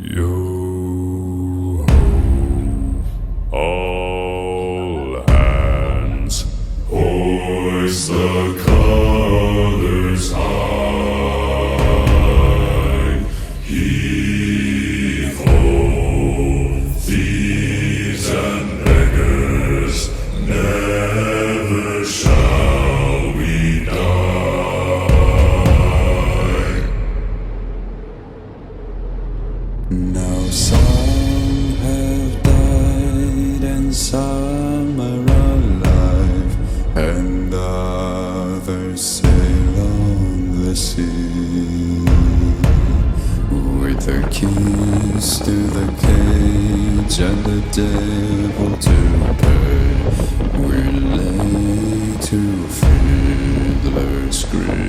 Yo ho, all hands, hoist the colors high. Heave ho, thieves and beggars, never shall we die. Now some have died and some are alive, and others sail on the sea with their keys to the cage and the devil to pay. We're laid to fiddler's grave.